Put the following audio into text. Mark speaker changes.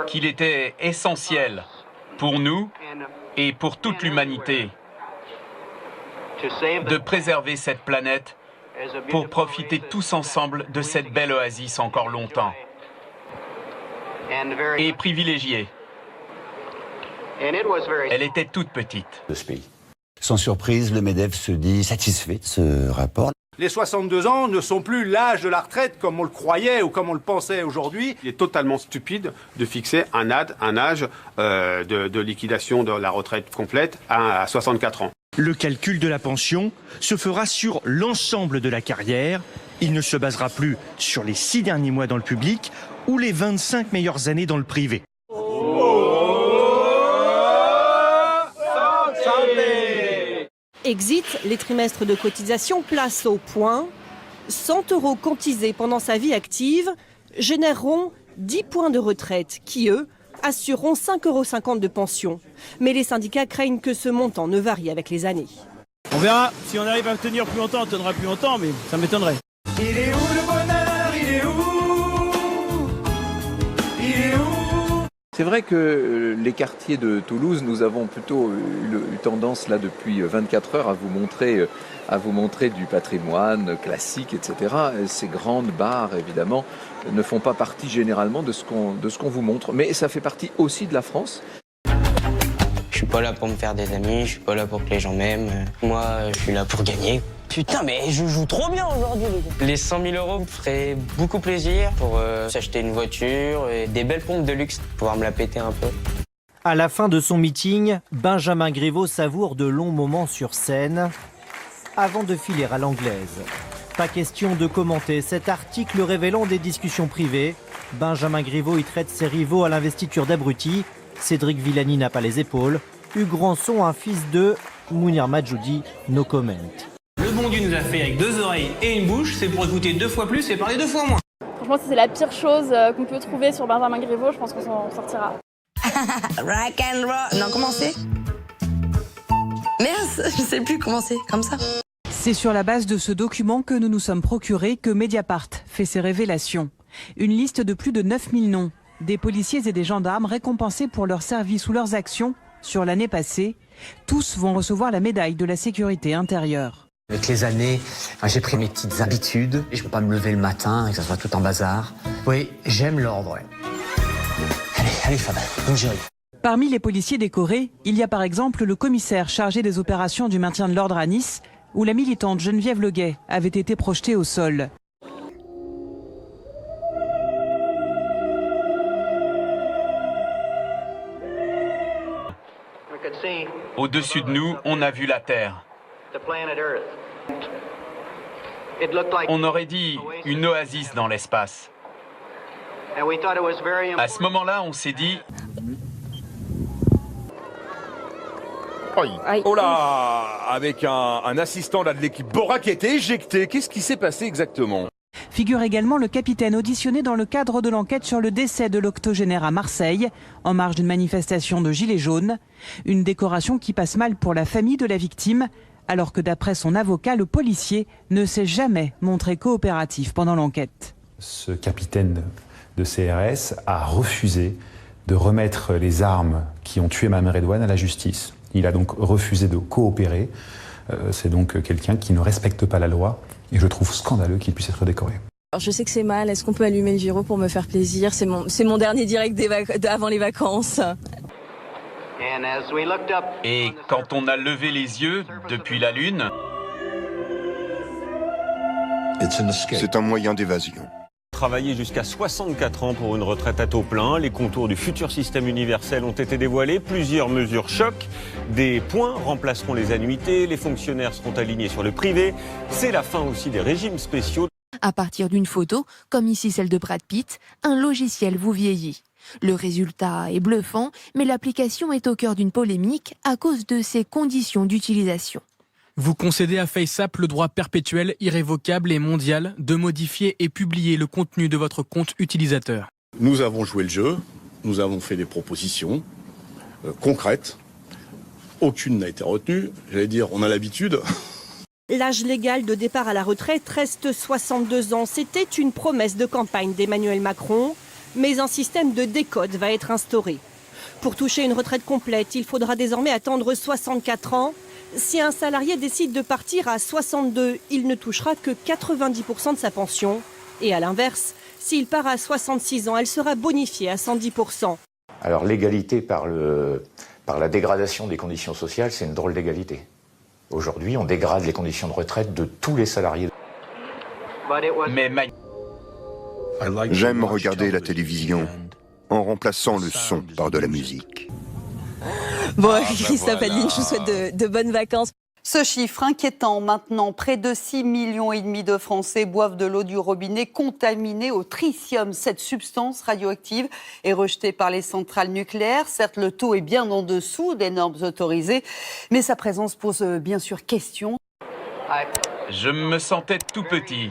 Speaker 1: qu'il était essentiel pour nous et pour toute l'humanité de préserver cette planète pour profiter tous ensemble de cette belle oasis encore longtemps et privilégiée. Elle était toute petite.
Speaker 2: De ce pays. Sans surprise, le MEDEF se dit satisfait de ce rapport.
Speaker 3: Les 62 ans ne sont plus l'âge de la retraite comme on le croyait ou comme on le pensait aujourd'hui.
Speaker 4: Il est totalement stupide de fixer un âge de liquidation de la retraite complète à 64 ans.
Speaker 5: Le calcul de la pension se fera sur l'ensemble de la carrière. Il ne se basera plus sur les 6 derniers mois dans le public ou les 25 meilleures années dans le privé.
Speaker 6: Exit les trimestres de cotisation, place au point. 100 € cotisés pendant sa vie active généreront 10 points de retraite qui, eux, assureront 5,50 € de pension. Mais les syndicats craignent que ce montant ne varie avec les années.
Speaker 7: On verra. Si on arrive à tenir plus longtemps, on tiendra plus longtemps, mais ça m'étonnerait.
Speaker 8: Il est où le bonheur? Il est où? Il est où?
Speaker 9: C'est vrai que les quartiers de Toulouse, nous avons plutôt eu tendance là depuis 24 heures à vous montrer du patrimoine classique, etc. Ces grandes barres, évidemment, ne font pas partie généralement de ce qu'on vous montre. Mais ça fait partie aussi de la France.
Speaker 10: Je suis pas là pour me faire des amis, je suis pas là pour que les gens m'aiment. Moi, je suis là pour gagner. Putain, mais je joue trop bien aujourd'hui, les gars. Les 100 000 € me feraient beaucoup plaisir pour s'acheter une voiture et des belles pompes de luxe, pouvoir me la péter un peu.
Speaker 11: À la fin de son meeting, Benjamin Griveaux savoure de longs moments sur scène avant de filer à l'anglaise. Pas question de commenter cet article révélant des discussions privées. Benjamin Griveaux y traite ses rivaux à l'investiture d'abrutis. Cédric Villani n'a pas les épaules. Hugues Rançon, un fils de Mounir Majhoudi, no comment.
Speaker 7: Le bon Dieu nous a fait avec 2 oreilles et une bouche, c'est pour écouter 2 fois plus et parler 2 fois moins.
Speaker 12: Franchement, si c'est la pire chose qu'on peut trouver sur Benjamin Griveaux, je pense qu'on s'en sortira.
Speaker 13: Rock and roll. Non, comment c'est? Merde, je sais plus comment c'est, comme ça.
Speaker 14: C'est sur la base de ce document que nous nous sommes procurés que Mediapart fait ses révélations. Une liste de plus de 9000 noms, des policiers et des gendarmes récompensés pour leur service ou leurs actions sur l'année passée. Tous vont recevoir la médaille de la sécurité intérieure.
Speaker 15: Avec les années, j'ai pris mes petites habitudes. Je ne peux pas me lever le matin et que ça soit tout en bazar. Oui, j'aime l'ordre. Ouais. Allez, Fab, une jury.
Speaker 14: Parmi les policiers décorés, il y a par exemple le commissaire chargé des opérations du maintien de l'ordre à Nice, où la militante Geneviève Leguet avait été projetée au sol.
Speaker 1: Au-dessus de nous, on a vu la Terre. On aurait dit une oasis dans l'espace. À ce moment-là, on s'est dit...
Speaker 16: Oh là, avec un assistant là de l'équipe Bora qui a été éjecté. Qu'est-ce qui s'est passé exactement?
Speaker 14: Figure également le capitaine auditionné dans le cadre de l'enquête sur le décès de l'octogénaire à Marseille, en marge d'une manifestation de Gilets jaunes. Une décoration qui passe mal pour la famille de la victime, alors que d'après son avocat, le policier ne s'est jamais montré coopératif pendant l'enquête.
Speaker 17: Ce capitaine de CRS a refusé de remettre les armes qui ont tué Mme Redouane à la justice. Il a donc refusé de coopérer. C'est donc quelqu'un qui ne respecte pas la loi et je trouve scandaleux qu'il puisse être décoré.
Speaker 18: Alors je sais que c'est mal, est-ce qu'on peut allumer le gyro pour me faire plaisir? C'est mon dernier direct avant les vacances.
Speaker 1: Et quand on a levé les yeux depuis la Lune...
Speaker 19: C'est un moyen d'évasion.
Speaker 20: Travailler jusqu'à 64 ans pour une retraite à taux plein. Les contours du futur système universel ont été dévoilés. Plusieurs mesures choc. Des points remplaceront les annuités. Les fonctionnaires seront alignés sur le privé. C'est la fin aussi des régimes spéciaux.
Speaker 5: À partir d'une photo, comme ici celle de Brad Pitt, un logiciel vous vieillit. Le résultat est bluffant, mais l'application est au cœur d'une polémique à cause de ses conditions d'utilisation.
Speaker 21: Vous concédez à FaceApp le droit perpétuel, irrévocable et mondial de modifier et publier le contenu de votre compte utilisateur.
Speaker 22: Nous avons joué le jeu, nous avons fait des propositions concrètes. Aucune n'a été retenue. J'allais dire, on a l'habitude.
Speaker 6: L'âge légal de départ à la retraite reste 62 ans. C'était une promesse de campagne d'Emmanuel Macron. Mais un système de décote va être instauré. Pour toucher une retraite complète, il faudra désormais attendre 64 ans. Si un salarié décide de partir à 62, il ne touchera que 90% de sa pension. Et à l'inverse, s'il part à 66 ans, elle sera bonifiée à 110%.
Speaker 2: Alors l'égalité par la dégradation des conditions sociales, c'est une drôle d'égalité. Aujourd'hui, on dégrade les conditions de retraite de tous les salariés.
Speaker 1: Mais
Speaker 19: J'aime regarder la télévision en remplaçant le son par de la musique.
Speaker 3: Bon, Christophe Adeline, je vous souhaite de bonnes vacances. Ce chiffre inquiétant maintenant, près de 6,5 millions de Français boivent de l'eau du robinet contaminée au tritium. Cette substance radioactive est rejetée par les centrales nucléaires. Certes, le taux est bien en dessous des normes autorisées, mais sa présence pose bien sûr question.
Speaker 1: je me sentais tout petit.